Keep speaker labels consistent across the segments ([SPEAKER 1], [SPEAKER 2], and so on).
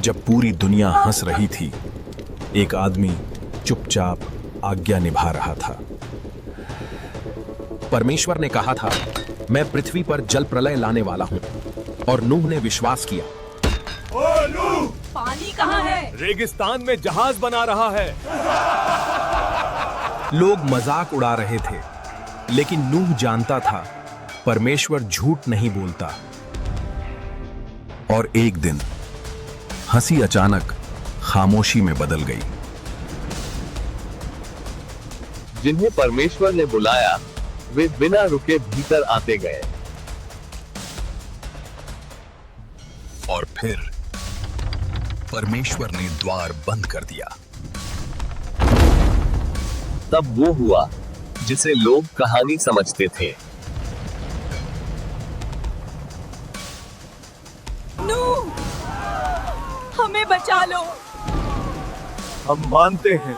[SPEAKER 1] जब पूरी दुनिया हंस रही थी, एक आदमी चुपचाप आज्ञा निभा रहा था। परमेश्वर ने कहा था, मैं पृथ्वी पर जल प्रलय लाने वाला हूं, और नूह ने विश्वास किया।
[SPEAKER 2] ओ नूह,
[SPEAKER 3] पानी कहाँ है?
[SPEAKER 2] रेगिस्तान में जहाज बना रहा है।
[SPEAKER 1] लोग मजाक उड़ा रहे थे, लेकिन नूह जानता था परमेश्वर झूठ नहीं बोलता। और एक दिन हंसी अचानक खामोशी में बदल गई।
[SPEAKER 4] जिन्हें परमेश्वर ने बुलाया, वे बिना रुके भीतर आते गए।
[SPEAKER 1] और फिर परमेश्वर ने द्वार बंद कर दिया।
[SPEAKER 4] तब वो हुआ जिसे लोग कहानी समझते थे।
[SPEAKER 3] नूह, हमें बचा लो।
[SPEAKER 2] हम मानते हैं।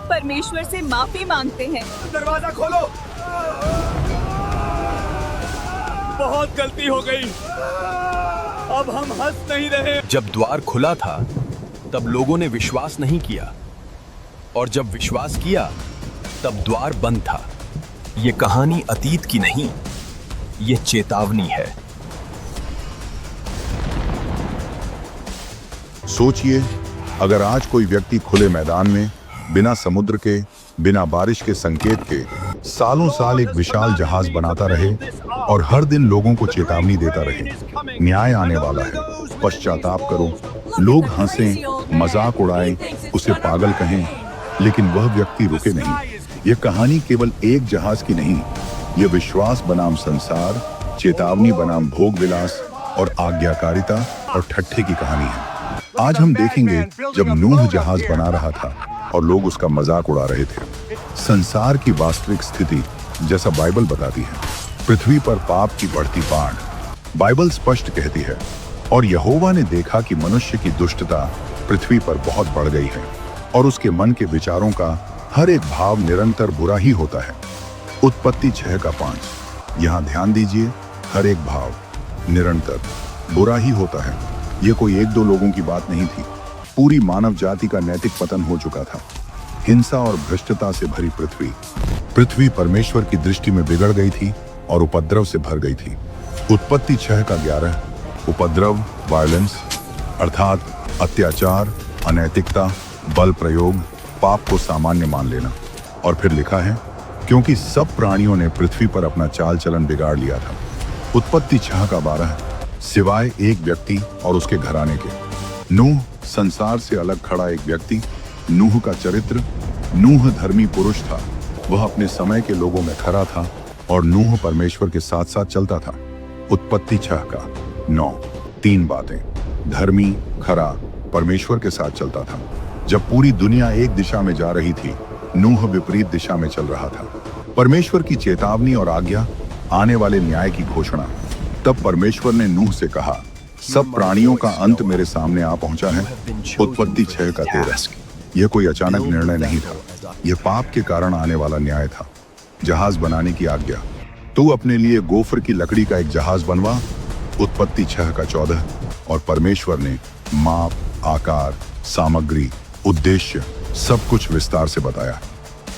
[SPEAKER 3] परमेश्वर से माफी मांगते हैं।
[SPEAKER 2] दरवाजा खोलो। बहुत गलती हो गई। अब हम हंस नहीं रहे।
[SPEAKER 1] जब द्वार खुला था, तब लोगों ने विश्वास नहीं किया, और जब विश्वास किया, तब द्वार बंद था। ये कहानी अतीत की नहीं, ये चेतावनी है।
[SPEAKER 5] सोचिए, अगर आज कोई व्यक्ति खुले मैदान में बिना समुद्र के, बिना बारिश के संकेत के सालों साल एक विशाल जहाज बनाता रहे और हर दिन लोगों को चेतावनी देता रहे, न्याय आने वाला है, पश्चाताप करो। लोग हंसें, मजाक उड़ाएं, उसे पागल कहें, लेकिन वह व्यक्ति रुके नहीं। यह कहानी केवल एक जहाज की नहीं, यह विश्वास बनाम संसार, चेतावनी बनाम भोग विलास और आज्ञाकारिता और ठट्ठे की कहानी है। आज हम देखेंगे जब नूह जहाज बना रहा था और लोग उसका मजाक उड़ा रहे थे। संसार की वास्तविक स्थिति जैसा बाइबल बताती है, पृथ्वी पर पाप की बढ़ती बाढ़ बाइबल स्पष्ट कहती है। और यहोवा ने देखा कि मनुष्य की दुष्टता पृथ्वी पर बहुत बढ़ गई है, और उसके मन के विचारों का हर एक भाव निरंतर बुरा ही होता है। उत्पत्ति 6:5। यहाँ ध्यान दीजिए, हर एक भाव निरंतर बुरा ही होता है। ये कोई एक दो लोगों की बात नहीं थी। पूरी मानव जाति का नैतिक पतन हो चुका था। हिंसा और भ्रष्टता से भरी पृथ्वी परमेश्वर की दृष्टि में बिगड़ गई थी और उपद्रव से भर गई थी। उत्पत्ति 6:11। उपद्रव, वायलेंस, अर्थात अत्याचार, अनैतिकता, बल प्रयोग, पाप को सामान्य मान लेना। और फिर लिखा है, क्योंकि सब प्राणियों ने पृथ्वी पर अपना चाल चलन बिगाड़ लिया था। उत्पत्ति 6:12। सिवाय एक व्यक्ति और उसके घराने के। नूह संसार से अलग खड़ा एक व्यक्ति। नूह का चरित्र, नूह धर्मी पुरुष था। वह अपने समय के लोगों में खरा था और नूह परमेश्वर के साथ साथ चलता था। उत्पत्ति 6:9। 3 बातें। धर्मी, खरा, परमेश्वर के साथ चलता था। जब पूरी दुनिया एक दिशा में जा रही थी, नूह विपरीत दिशा में चल रहा था। परमेश्वर की चेतावनी और आज्ञा, आने वाले न्याय की घोषणा। तब परमेश्वर ने नूह से कहा, सब प्राणियों का अंत मेरे सामने आ पहुंचा है। उत्पत्ति 6:13। यह कोई अचानक निर्णय नहीं था, यह पाप के कारण आने वाला न्याय था। जहाज बनाने की आज्ञा। तू अपने लिए गोफर की लकड़ी का एक जहाज बनवा। उत्पत्ति 6:14। और परमेश्वर ने माप, आकार, सामग्री, उद्देश्य सब कुछ विस्तार से बताया।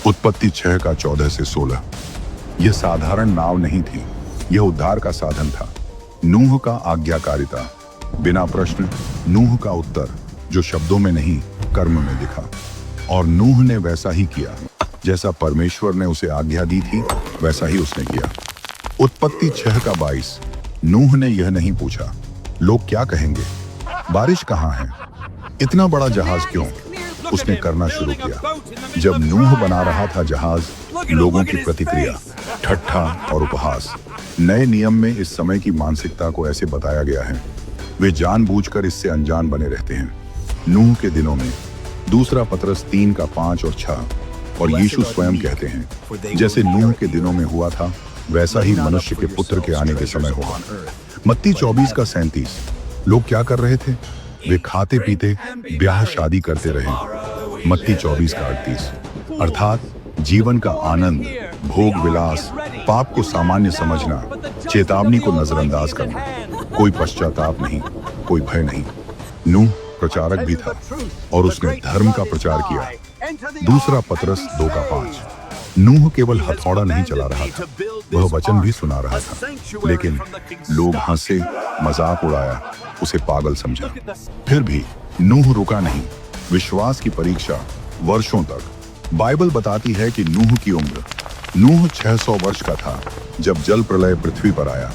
[SPEAKER 5] उत्पत्ति 6:14 से 16। यह साधारण नाव नहीं थी, यह उद्धार का साधन था। नूह का आज्ञाकारिता, बिना प्रश्न नूह का उत्तर, जो शब्दों में नहीं कर्म में दिखा। और नूह ने वैसा ही किया, जैसा परमेश्वर ने उसे आज्ञा दी थी, वैसा ही उसने किया। उत्पत्ति 6:22। नूह ने यह नहीं पूछा, लोग क्या कहेंगे, बारिश कहाँ है, इतना बड़ा जहाज क्यों। उसने करना शुरू किया। जब नूह बना रहा था जहाज, लोगों की प्रतिक्रिया, ठट्ठा और उपहास। नए नियम में इस समय की मानसिकता को ऐसे बताया गया है, वे जानबूझकर इससे अनजान बने रहते हैं। नूह के दिनों में, दूसरा पतरस 3:5 और 6। और यीशु स्वयं कहते हैं, जैसे नूह के दिनों में हुआ था, वैसा ही मनुष्य के पुत्र के आने के समय होगा। मत्ती 24:37। लोग क्या कर रहे थे, वे खाते पीते, ब्याह शादी करते रहे। मत्ती 24:38। अर्थात जीवन का आनंद, भोग विलास, पाप को सामान्य समझना, चेतावनी को नजरअंदाज करना। कोई पश्चाताप नहीं, कोई भय नहीं। नूह प्रचारक भी था और उसने धर्म का प्रचार किया। दूसरा पतरस 2:5। नूह केवल हथौड़ा नहीं चला रहा था, वह वचन भी सुना रहा था, लेकिन लोग हंसे, मजाक उड़ाया, उसे पागल समझा। फिर भी नूह रुका नहीं। विश्वास की परीक्षा वर्षों तक। बाइबल बताती है कि नूह की उम्र 600 वर्ष का था जब जल प्रलय पृथ्वी पर आया।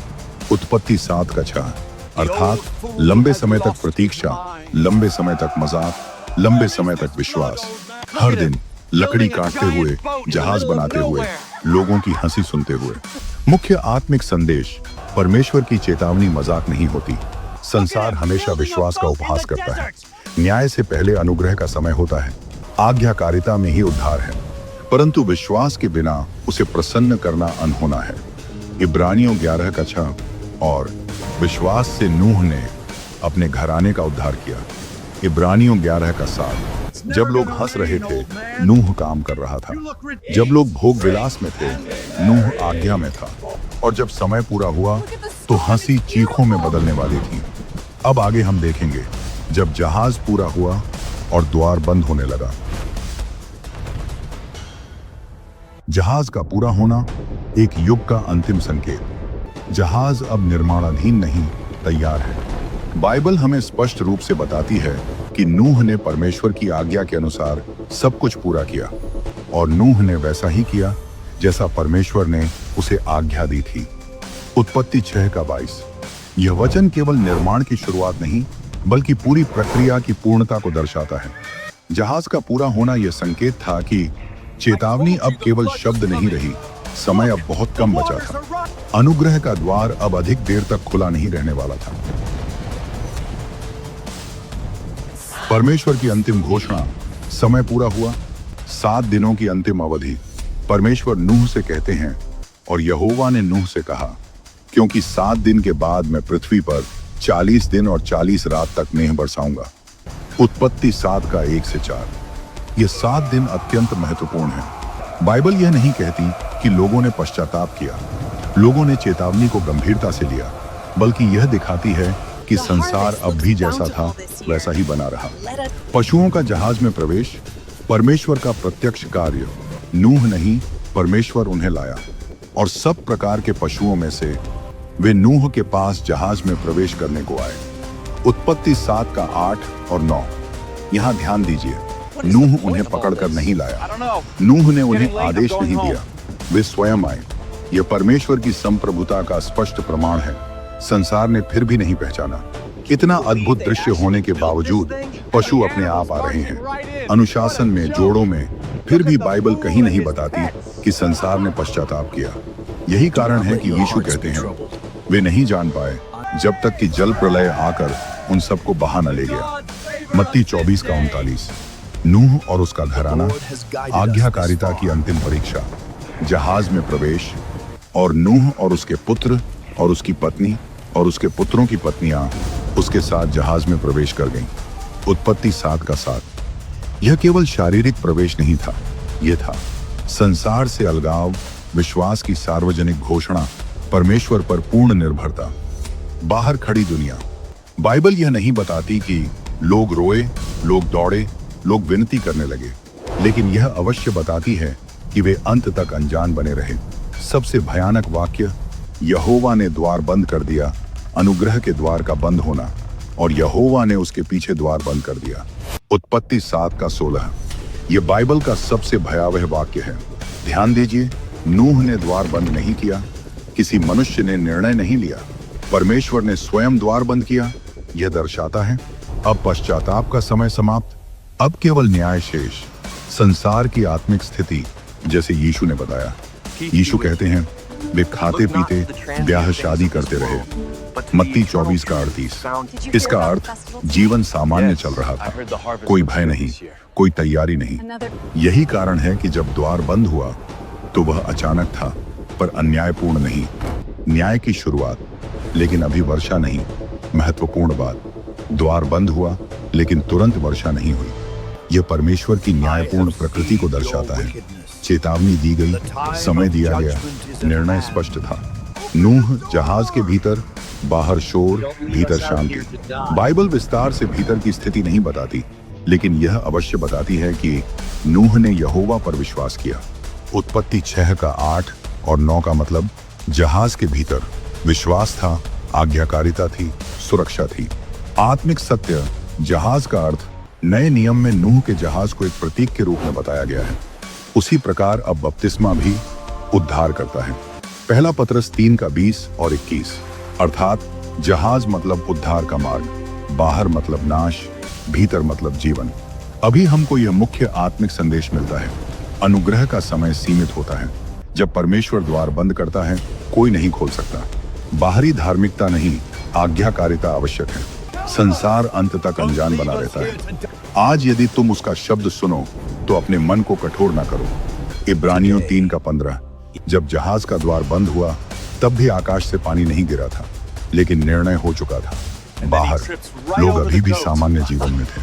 [SPEAKER 5] उत्पत्ति 7:6, अर्थात लंबे समय तक प्रतीक्षा, लंबे समय तक मजाक, लंबे समय तक विश्वास। हर दिन लकड़ी काटते हुए, जहाज बनाते हुए, लोगों की हंसी सुनते हुए। मुख्य आत्मिक संदेश, परमेश्वर की चेतावनी मजाक नहीं होती। संसार हमेशा विश्वास का उपहास करता है। न्याय से पहले अनुग्रह का समय होता है, आज्ञाकारिता में ही उद्धार है, परंतु विश्वास के बिना उसे प्रसन्न करना अनहोना है। इब्रानियों 11:6। और विश्वास से नूह ने अपने घराने का उद्धार किया। इब्रानियों 11:7। जब लोग हंस रहे थे, नूह काम कर रहा था। जब लोग भोग विलास में थे, नूह आज्ञा में था। और जब समय पूरा हुआ तो हंसी चीखों में बदलने वाली थी। अब आगे हम देखेंगे जब जहाज पूरा हुआ और द्वार बंद होने लगा। जहाज का पूरा होना एक युग का अंतिम संकेत। जहाज अब निर्माणाधीन नहीं, तैयार है। बाइबल हमें स्पष्ट रूप से बताती है कि नूह ने परमेश्वर की आज्ञा के अनुसार सब कुछ पूरा किया, और नूह ने वैसा ही किया जैसा परमेश्वर ने उसे आज्ञा दी थी। उत्पत्ति 6:22। यह वचन केवल निर्माण की शुरुआत नहीं, बल्कि पूरी प्रक्रिया की पूर्णता को दर्शाता है। जहाज का पूरा होना यह संकेत था कि चेतावनी अब केवल शब्द नहीं रही, समय अब बहुत कम बचा था। अनुग्रह का द्वार अब अधिक देर तक खुला नहीं रहने वाला था। परमेश्वर की अंतिम घोषणा, समय पूरा हुआ। 7 दिनों की अंतिम अवधि। परमेश्वर नूह से कहते हैं, और यहोवा ने नूह से कहा, क्योंकि 7 दिन के बाद मैं पृथ्वी पर 40 दिन और 40 रात तक मेंह बरसाऊंगा। उत्पत्ति 7:1-4। ये 7 दिन अत्यंत महत्वपूर्ण हैं। बाइबल यह नहीं कहती कि लोगों ने पश्चाताप किया, लोगों ने चेतावनी को गंभीरता से लिया, बल्कि यह दिखाती है कि संसार अब भी जैसा था वैसा ही बना रहा। पशुओं का जहाज में प्रवेश, परमेश्वर का प्रत्यक्ष कार्य। नूह नहीं, परमेश्वर उन्हें लाया, और सब प्रकार के पशुओं में से वे नूह के पास जहाज में प्रवेश करने को आए। उत्पत्ति 7:8 और 9। यहाँ ध्यान दीजिए, नूह उन्हें पकड़कर नहीं लाया, नूह ने उन्हें आदेश नहीं दिया, वे स्वयं आए। यह परमेश्वर की संप्रभुता का स्पष्ट प्रमाण है। संसार ने फिर भी नहीं पहचाना। इतना अद्भुत दृश्य होने के बावजूद पशु अपने आप आ रहे हैं, अनुशासन में, जोड़ों में। फिर भी बाइबल कहीं नहीं बताती कि संसार ने पश्चाताप किया। यही कारण है कि यीशु कहते हैं, वे नहीं जान पाए जब तक कि जल प्रलय आकर उन सबको बहा न ले गया। मत्ती 24:39। नूह और उसका घराना, आज्ञाकारिता की अंतिम परीक्षा, जहाज में प्रवेश, और नूह और उसके पुत्र और उसकी पत्नी और उसके पुत्रों की पत्नियां उसके साथ जहाज में प्रवेश कर गईं। उत्पत्ति 7:7। यह केवल शारीरिक प्रवेश नहीं था, यह था संसार से अलगाव, विश्वास की सार्वजनिक घोषणा, परमेश्वर पर पूर्ण निर्भरता। बाहर खड़ी दुनिया। बाइबल यह नहीं बताती कि लोग रोए, लोग दौड़े, लोग विनती करने लगे, लेकिन यह अवश्य बताती है कि वे अंत तक अनजान बने रहे। सबसे भयानक वाक्य, यहोवा ने द्वार बंद कर दिया। अनुग्रह के द्वार का बंद होना, और यहोवा ने उसके पीछे द्वार बंद कर दिया। उत्पत्ति 7:16। यह बाइबल का सबसे भयावह वाक्य है। ध्यान दीजिए, नूह ने द्वार बंद नहीं किया, किसी मनुष्य ने निर्णय नहीं लिया, परमेश्वर ने स्वयं द्वार बंद किया। यह दर्शाता है अब पश्चाताप का समय समाप्त, अब केवल न्याय शेष। संसार की आत्मिक स्थिति, जैसे यीशु ने बताया। यीशु कहते हैं, वे खाते पीते, ब्याह शादी करते रहे। मत्ती 24:38। इसका अर्थ जीवन सामान्य चल रहा था, कोई भय नहीं, कोई तैयारी नहीं। यही कारण है कि जब द्वार बंद हुआ तो वह अचानक था, पर अन्यायपूर्ण नहीं। न्याय की शुरुआत, लेकिन अभी वर्षा नहीं। महत्वपूर्ण बात, द्वार बंद हुआ लेकिन तुरंत वर्षा नहीं हुई। यह परमेश्वर की न्यायपूर्ण प्रकृति को दर्शाता है। चेतावनी दी गई, समय दिया गया, निर्णय स्पष्ट था, नूह जहाज के भीतर, बाहर शोर, भीतर शांति। बाइबल विस्तार से भीतर की स्थिति नहीं बताती, लेकिन यह अवश्य बताती है कि नूह ने यहोवा पर विश्वास किया। उत्पत्ति 6 का 8 और 9 का मतलब जहाज के भीतर विश्वास था, आज्ञाकारिता थी, सुरक्षा थी। आत्मिक सत्य जहाज का अर्थ नए नियम में नूह के जहाज को एक प्रतीक के रूप में बताया गया है। उसी प्रकार अब बपतिस्मा भी उद्धार करता है। पहला पतरस 3 का 20 और 21, अर्थात जहाज मतलब उद्धार का मार्ग, बाहर मतलब नाश, भीतर मतलब जीवन। अभी हमको यह मुख्य आत्मिक संदेश मिलता है। अनुग्रह का समय सीमित होता है। जब परमेश्वर द्वार बंद करता है, कोई नहीं खोल सकता। बाहरी धार्मिकता नहीं, आज्ञाकारिता आवश्यक है। संसार अंत तक अनजान बना रहता है। आज यदि तुम उसका शब्द सुनो तो अपने मन को कठोर ना करो। इब्रानियों 3 का 15, जब जहाज का द्वार बंद हुआ तब भी आकाश से पानी नहीं गिरा था, लेकिन निर्णय हो चुका था। बाहर लोग अभी भी सामान्य जीवन में थे,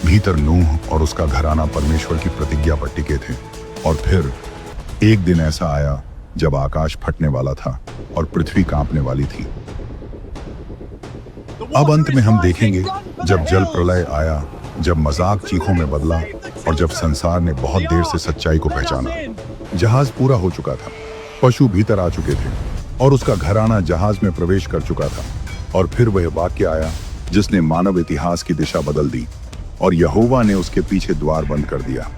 [SPEAKER 5] भीतर नूह और उसका घराना परमेश्वर की प्रतिज्ञा पर टिके थे। और फिर एक दिन ऐसा आया जब आकाश फटने वाला था और पृथ्वी कांपने वाली थी। अब अंत में हम देखेंगे जब जल प्रलय आया, जब मजाक चीखों में बदला और जब संसार ने बहुत देर से सच्चाई को पहचाना। जहाज पूरा हो चुका था, पशु भीतर आ चुके थे और उसका घराना जहाज में प्रवेश कर चुका था। और फिर वह वाक्य आया जिसने मानव इतिहास की दिशा बदल दी, और यहोवा ने उसके पीछे द्वार बंद कर दिया।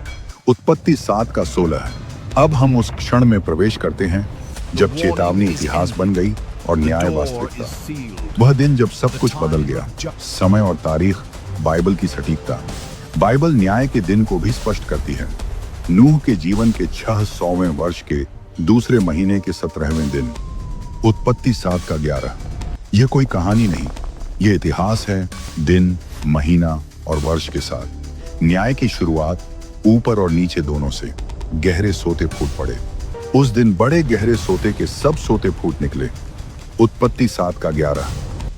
[SPEAKER 5] उत्पत्ति 7 का 16। अब हम उस क्षण में प्रवेश करते हैं जब चेतावनी इतिहास बन गई और न्याय वास्तविकता। वह दिन जब सब कुछ बदल गया। समय और तारीख, बाइबल की सटीकता। बाइबल न्याय के दिन को भी स्पष्ट करती है। नूह के जीवन के 600वें वर्ष के दूसरे महीने के 17वें दिन। उत्पत्ति 7 का 11। यह कोई कहानी नहीं, यह इतिहास है, दिन, महीना और वर्ष के साथ। न्याय की शुरुआत ऊपर और नीचे दोनों से। गहरे सोते फूट पड़े। उस दिन बड़े गहरे सोते के सब सोते फूट निकले। उत्पत्ति 7 का 11।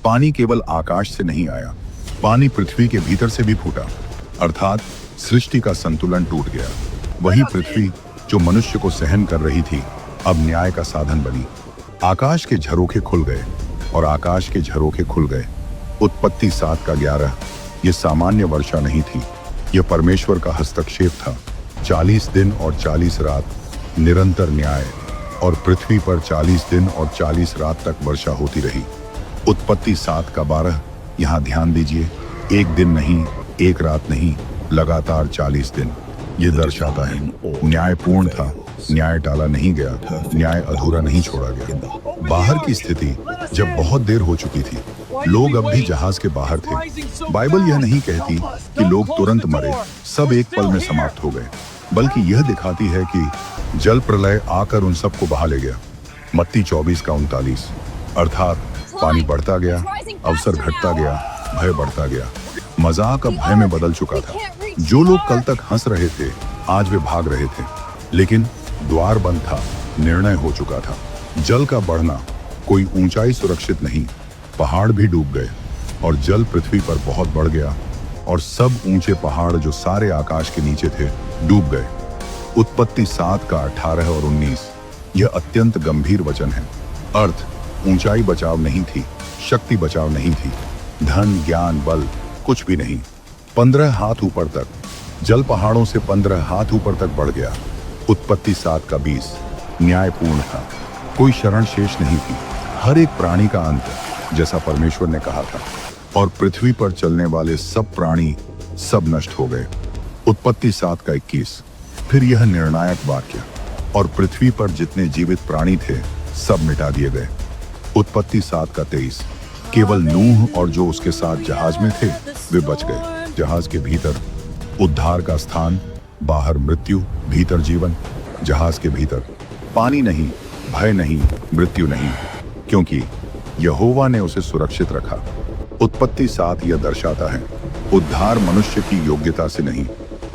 [SPEAKER 5] पानी केवल आकाश से नहीं आया, पानी पृथ्वी के भीतर से भी फूटा, अर्थात सृष्टि का संतुलन टूट गया। वही पृथ्वी जो मनुष्य को सहन कर रही थी, अब न्याय का साधन बनी। आकाश के झरोखे खुल गए और आकाश के झरोखे खुल गए। उत्पत्ति 7 का 11। यह सामान्य वर्षा नहीं थी, यह परमेश्वर का हस्तक्षेप था। 40 दिन और 40 रात निरंतर न्याय, और पृथ्वी पर 40 दिन और 40 रात तक वर्षा होती रही। उत्पत्ति 7 का 12। यहाँ ध्यान दीजिए, एक दिन नहीं, एक रात नहीं, लगातार 40 दिन। ये दर्शाता है न्याय पूर्ण था, न्याय टाला नहीं गया, न्याय अधूरा नहीं छोड़ा गया। बाहर की स्थिति जब बहुत देर हो चुकी थी, लोग अब भी जहाज के बाहर थे। बाइबल यह नहीं कहती कि लोग तुरंत मरे, सब एक पल में समाप्त हो गए, बल्कि यह दिखाती है कि जल प्रलय आकर उन सबको बहा ले गया। मत्ती 24 का 39। अर्थात पानी बढ़ता गया, अवसर घटता गया, भय बढ़ता गया। मजाक अब भय में बदल चुका था। जो लोग कल तक हंस रहे थे, आज वे भाग रहे थे। लेकिन द्वार बंद था, निर्णय हो चुका था। जल का बढ़ना, कोई ऊंचाई सुरक्षित नहीं, पहाड़ भी डूब गए और जल पृथ्वी पर बहुत बढ़ गया और सब ऊंचे पहाड़ जो सारे आकाश के नीचे थे डूब गए। उत्पत्ति 7 का 18 और 19। यह अत्यंत गंभीर वचन है। अर्थ, ऊंचाई बचाव नहीं थी, शक्ति बचाव नहीं थी, धन, ज्ञान, बल कुछ भी नहीं। 15 हाथ ऊपर तक जल पहाड़ों से 15 हाथ ऊपर तक बढ़ गया। उत्पत्ति 7 का 20। न्यायपूर्ण था, कोई शरण शेष नहीं थी। हर एक प्राणी का अंत, जैसा परमेश्वर ने कहा था, और पृथ्वी पर चलने वाले सब प्राणी सब नष्ट हो गए। उत्पत्ति 7 का 21। फिर यह निर्णायक वाक्य, और पृथ्वी पर जितने जीवित प्राणी थे सब मिटा दिए गए। उत्पत्ति 7 का 23। केवल नूह और जो उसके साथ जहाज में थे वे बच गए। जहाज के भीतर उद्धार का स्थान, बाहर मृत्यु, भीतर जीवन। जहाज के भीतर पानी नहीं, भय नहीं, मृत्यु नहीं, क्योंकि यहोवा ने उसे सुरक्षित रखा। उत्पत्ति 7 यह दर्शाता है उद्धार मनुष्य की योग्यता से नहीं,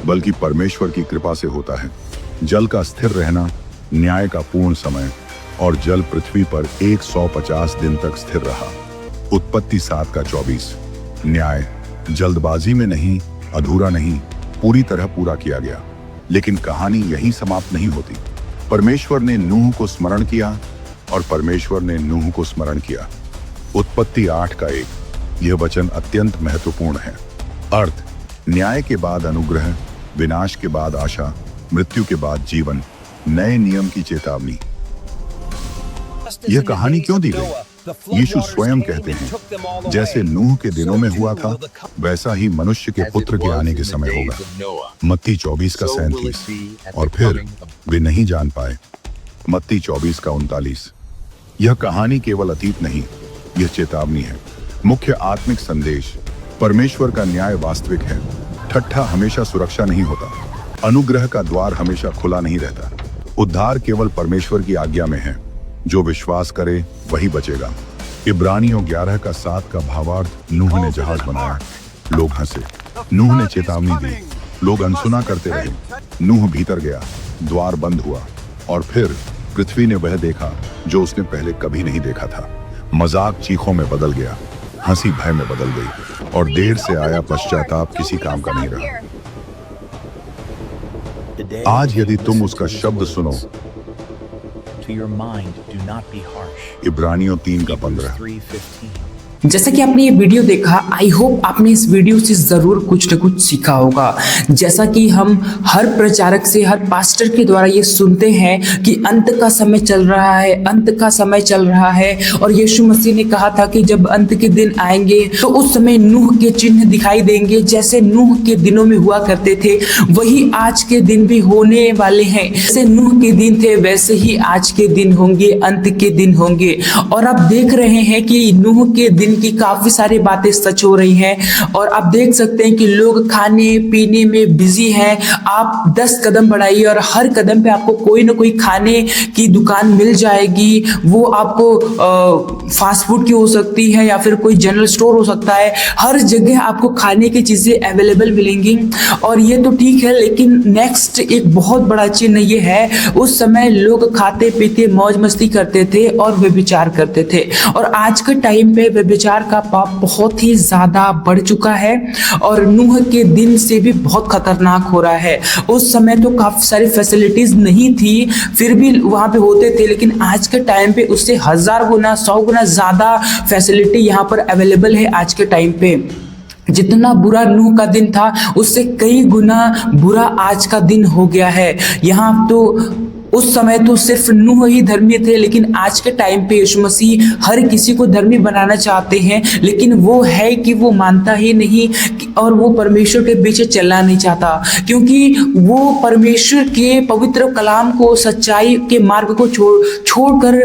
[SPEAKER 5] बल्कि परमेश्वर की कृपा से होता है। जल का स्थिर रहना, न्याय का पूर्ण समय, और जल पृथ्वी पर 150 दिन तक स्थिर रहा। उत्पत्ति 7 का 24। न्याय जल्दबाजी में नहीं, अधूरा नहीं, पूरी तरह पूरा किया गया। लेकिन कहानी यहीं समाप्त नहीं होती। परमेश्वर ने नूह को स्मरण किया, और परमेश्वर ने नूह को स्मरण किया। उत्पत्ति 8:1 यह वचन अत्यंत महत्वपूर्ण है। अर्थ, न्याय के बाद अनुग्रह, विनाश के बाद आशा, मृत्यु के बाद जीवन, नए नियम की चेतावनी। यह कहानी क्यों दी गई? यीशु स्वयं कहते हैं, जैसे नूह के दिनों में हुआ था वैसा ही मनुष्य के पुत्र के आने के समय होगा। मत्ती 24:37। और फिर वे नहीं जान पाए। मत्ती 24:39। यह कहानी केवल अतीत नहीं, यह चेतावनी है। मुख्य आत्मिक संदेश, परमेश्वर का न्याय वास्तविक है। ठट्ठा हमेशा सुरक्षा नहीं होता। अनुग्रह का द्वार हमेशा खुला नहीं रहता। उद्धार केवल परमेश्वर की आज्ञा में है। जो विश्वास करे वही बचेगा। इब्रानियों 11:7 का भावार्थ, नूह ने जहाज बनाया, लोग हंसे। नूह ने चेतावनी दी, लोग अनसुना करते रहे। नूह भीतर गया, द्वार बंद हुआ, और फिर पृथ्वी ने वह देखा जो उसने पहले कभी नहीं देखा था। मजाक चीखों में बदल गया, हंसी भय में बदल गई, और देर से आया पश्चाताप किसी काम का नहीं रहा। आज यदि तुम उसका शब्द सुनो, इब्रानियों 3:15।
[SPEAKER 6] जैसा कि आपने ये वीडियो देखा, आई होप आपने इस वीडियो से ज़रूर कुछ न कुछ सीखा होगा। जैसा कि हम हर प्रचारक से, हर पास्टर के द्वारा ये सुनते हैं कि अंत का समय चल रहा है, अंत का समय चल रहा है। और यीशु मसीह ने कहा था कि जब अंत के दिन आएंगे तो उस समय नूह के चिन्ह दिखाई देंगे। जैसे नूह के दिनों में हुआ करते थे वही आज के दिन भी होने वाले हैं। जैसे नूह के दिन थे वैसे ही आज के दिन होंगे, अंत के दिन होंगे। और आप देख रहे हैं कि नूह के दिन की काफी सारी बातें सच हो रही हैं। और आप देख सकते हैं कि लोग खाने पीने में बिजी हैं। आप 10 कदम बढ़ाइए और हर कदम पे आपको कोई ना कोई खाने की दुकान मिल जाएगी। वो आपको फास्ट फूड की हो सकती है या फिर कोई जनरल स्टोर हो सकता है। हर जगह आपको खाने की चीजें अवेलेबल मिलेंगी। और ये तो ठीक है, लेकिन नेक्स्ट एक बहुत बड़ा चिन्ह ये है, उस समय लोग खाते पीते मौज मस्ती करते थे और व्यभिचार करते थे। और आज के टाइम पे व्यभिचार का पाप बहुत ही ज्यादा बढ़ चुका है और नूह के दिन से भी बहुत खतरनाक हो रहा है। उस समय तो काफी सारी फैसिलिटीज नहीं थी, फिर भी वहां पे होते थे, लेकिन आज के टाइम पे उससे 1000 गुना 100 गुना ज्यादा फैसिलिटी यहाँ पर अवेलेबल है। आज के टाइम पे जितना बुरा नूह का दिन था उससे कई गुना बुरा आज का दिन हो गया है। यहाँ तो उस समय तो सिर्फ नूह ही धर्मी थे, लेकिन आज के टाइम पे यीशु मसीह हर किसी को धर्मी बनाना चाहते हैं, लेकिन वो है कि वो मानता ही नहीं और वो परमेश्वर के पीछे चलना नहीं चाहता, क्योंकि वो परमेश्वर के पवित्र कलाम को, सच्चाई के मार्ग को छोड़कर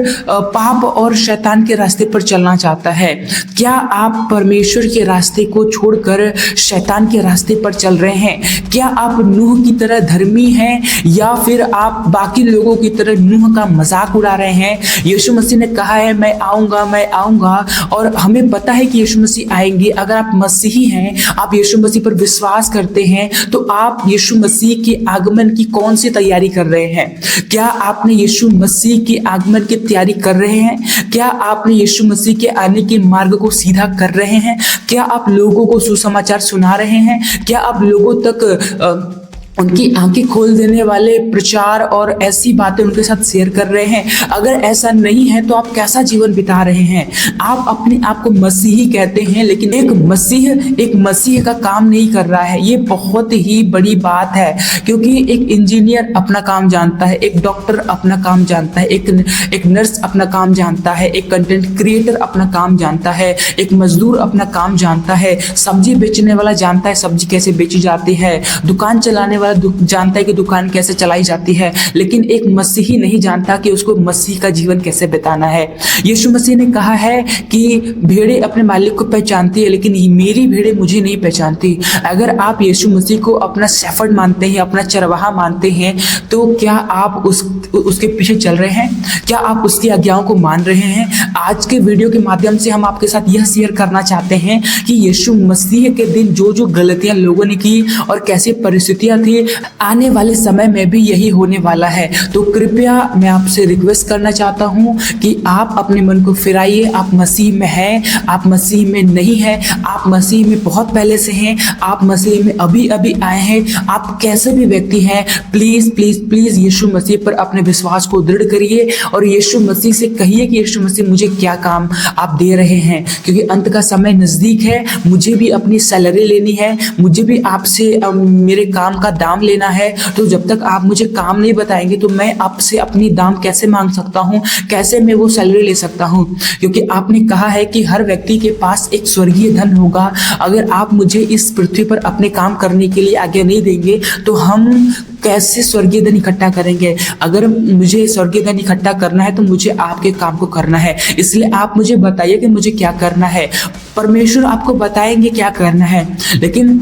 [SPEAKER 6] पाप और शैतान के रास्ते पर चलना चाहता है। क्या आप परमेश्वर के रास्ते को छोड़कर शैतान के रास्ते पर चल रहे हैं? क्या आप नूह की तरह धर्मी हैं या फिर आप बाकी लोगों की तरह नूह का मजाक उड़ा रहे हैं? यीशु मसीह ने कहा है मैं आऊंगा, और हमें पता है कि यीशु मसीह आएंगे। अगर आप मसीही हैं, आप यीशु मसीह पर विश्वास करते हैं, तो आप यीशु मसीह के आगमन की कौन सी तैयारी कर रहे हैं? क्या आपने यीशु मसीह के आगमन की तैयारी कर रहे हैं? क्या आपने यीशु मसीह के आने के मार्ग को सीधा कर रहे हैं? क्या आप लोगों को सुसमाचार सुना रहे हैं? क्या आप लोगों तक उनकी आंखें खोल देने वाले प्रचार और ऐसी बातें उनके साथ शेयर कर रहे हैं? अगर ऐसा नहीं है तो आप कैसा जीवन बिता रहे हैं? आप अपने आप को मसीही कहते हैं, लेकिन एक मसीह का काम नहीं कर रहा है। ये बहुत ही बड़ी बात है, क्योंकि एक इंजीनियर अपना काम जानता है, एक डॉक्टर अपना काम जानता है, एक नर्स अपना काम जानता है, एक कंटेंट क्रिएटर अपना काम जानता है, एक मजदूर अपना काम जानता है, सब्जी बेचने वाला जानता है सब्जी कैसे बेची जाती है, दुकान चलाने जानता है कि दुकान कैसे चलाई जाती है, लेकिन एक मसीही नहीं जानता कि उसको मसीह का जीवन कैसे बिताना है। यीशु मसीह ने कहा है कि भेड़ें अपने मालिक को पहचानती है, लेकिन मेरी भेड़ें मुझे नहीं पहचानती। अगर आप यीशु मसीह को अपना शेफर्ड मानते हैं, अपना चरवाहा मानते हैं, तो क्या आप उसके पीछे चल रहे हैं? क्या आप उसकी आज्ञाओं को मान रहे हैं? आज के वीडियो के माध्यम से हम आपके साथ यह शेयर करना चाहते हैं कि यीशु मसीह के दिन जो गलतियां लोगों ने की और कैसी परिस्थितियां थी, कि आने वाले समय में भी यही होने वाला है। तो कृपया मैं आपसे रिक्वेस्ट करना चाहता हूँ कि आप अपने मन को फिराइए। आप मसीह में हैं, आप मसीह में नहीं हैं, आप मसीह में बहुत पहले से हैं, आप मसीह में अभी अभी आए हैं, आप कैसे भी व्यक्ति हैं, प्लीज़ प्लीज़ प्लीज़ यीशु मसीह पर अपने विश्वास को दृढ़ करिए और यीशु मसीह से कहिए कि यीशु मसीह मुझे क्या काम आप दे रहे हैं, क्योंकि अंत का समय नज़दीक है। मुझे भी अपनी सैलरी लेनी है, मुझे भी आपसे मेरे काम का दाम लेना है। तो जब तक आप मुझे काम नहीं बताएंगे तो मैं आपसे अपनी दाम कैसे मांग सकता हूँ, कैसे मैं वो सैलरी ले सकता हूँ? क्योंकि आपने कहा है कि हर व्यक्ति के पास एक स्वर्गीय धन होगा। अगर आप मुझे इस पृथ्वी पर अपने काम करने के लिए आज्ञा नहीं देंगे तो हम कैसे स्वर्गीय धन इकट्ठा करेंगे? अगर मुझे स्वर्गीय धन इकट्ठा करना है तो मुझे आपके काम को करना है। इसलिए आप मुझे बताइए कि मुझे क्या करना है। परमेश्वर आपको बताएंगे क्या करना है, लेकिन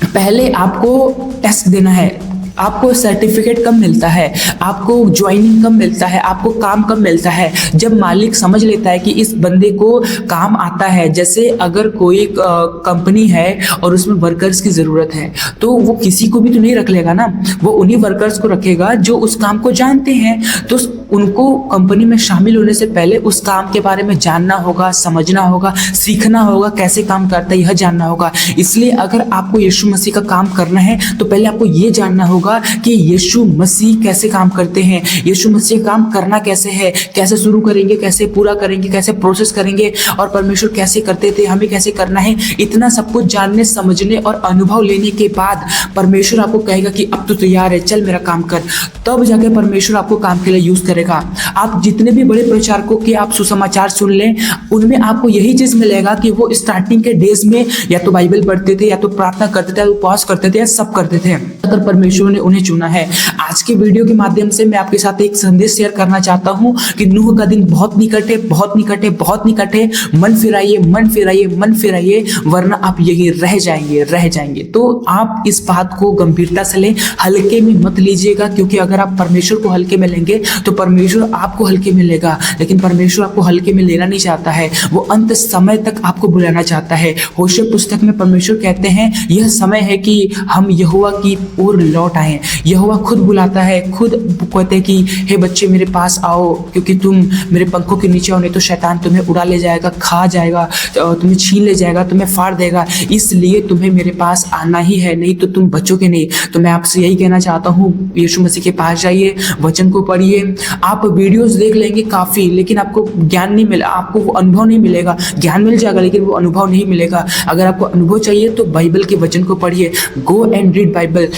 [SPEAKER 6] पहले आपको टेस्ट देना है। आपको सर्टिफिकेट कब मिलता है, आपको ज्वाइनिंग कब मिलता है, आपको काम कब मिलता है? जब मालिक समझ लेता है कि इस बंदे को काम आता है। जैसे अगर कोई कंपनी है और उसमें वर्कर्स की ज़रूरत है तो वो किसी को भी तो नहीं रख लेगा ना, वो उन्हीं वर्कर्स को रखेगा जो उस काम को जानते हैं। तो उनको कंपनी में शामिल होने से पहले उस काम के बारे में जानना होगा, समझना होगा, सीखना होगा, कैसे काम करता है यह जानना होगा। इसलिए अगर आपको यीशु मसीह का काम करना है तो पहले आपको ये जानना होगा कि यीशु मसीह कैसे काम करते हैं, यीशु मसीह काम करना कैसे है, कैसे शुरू करेंगे, कैसे पूरा करेंगे, कैसे प्रोसेस करेंगे और परमेश्वर कैसे करते थे, हमें कैसे करना है। इतना सब कुछ जानने, समझने और अनुभव लेने के बाद परमेश्वर आपको कहेगा कि अब तो तैयार है, चल मेरा काम कर। तब जाके परमेश्वर आपको काम के लिए यूज करेगा। आप जितने भी बड़े प्रचारकों के आप सुसमाचार सुन लें, उनमें आपको यही चीज मिलेगा कि वो स्टार्टिंग के डेज में या तो बाइबल पढ़ते थे, या तो प्रार्थना करते थे, या उपवास करते थे, या सब करते थे। अगर परमेश्वर ने उन्हें चुना है। आज के वीडियो के माध्यम से मैं आपके साथ एक संदेश शेयर करना चाहता हूं कि नूह का दिन बहुत निकट है, बहुत निकट है, बहुत निकट है। मन फिराइए, मन फिराइए, मन फिराइए, वरना आप यही रह जाएंगे। तो आप इस बात को गंभीरता से लें, हल्के में मत लीजिएगा, क्योंकि अगर आप परमेश्वर को हल्के में लेंगे तो परमेश्वर आपको हल्के में लेगा। लेकिन परमेश्वर आपको हल्के में लेना नहीं चाहता है, वो अंत समय तक आपको बुलाना चाहता है। होशे पुस्तक में परमेश्वर कहते हैं यह समय है कि हम यहोवा की ओर लौट आए। यहोवा खुद बुलाता है, खुद कहते हैं कि हे बच्चे मेरे पास आओ, क्योंकि तुम मेरे पंखों के नीचे हो, नहीं तो शैतान तुम्हें उड़ा ले जाएगा, खा जाएगा, तुम्हें छीन ले जाएगा, तुम्हें फाड़ देगा। इसलिए तुम्हें मेरे पास आना ही है, नहीं तो तुम बचोगे नहीं। तो मैं आपसे यही कहना चाहता हूँ, यीशु मसीह के पास जाइए, वचन को पढ़िए। आप वीडियोस देख लेंगे काफ़ी, लेकिन आपको ज्ञान नहीं मिला, आपको वो अनुभव नहीं मिलेगा। ज्ञान मिल जाएगा लेकिन वो अनुभव नहीं मिलेगा। अगर आपको अनुभव चाहिए तो बाइबल के वचन को पढ़िए। Go and read Bible,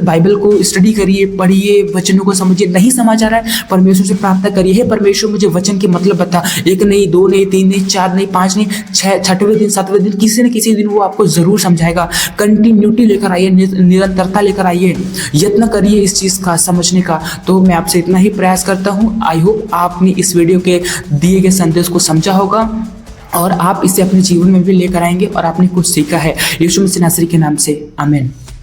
[SPEAKER 6] Bible को स्टडी करिए, पढ़िए, वचनों को समझिए। नहीं समझ आ रहा है, परमेश्वर से प्रार्थना करिए, हे परमेश्वर मुझे वचन के मतलब बता। 1 नहीं, 2 नहीं, 3 नहीं, 4 नहीं, 5 नहीं, 6वें दिन, 7वें दिन, किसी न किसी दिन वो आपको जरूर समझाएगा। कंटिन्यूटी लेकर आइए, निरंतरता लेकर आइए, यत्न करिए इस चीज़ का समझने का। तो मैं आपसे इतना ही प्रयास करता हूँ। आई होप आपने इस वीडियो के दिए गए संदेश को समझा होगा और आप इसे अपने जीवन में भी लेकर आएंगे और आपने कुछ सीखा है। यीशु मसीह नासरी के नाम से, आमीन।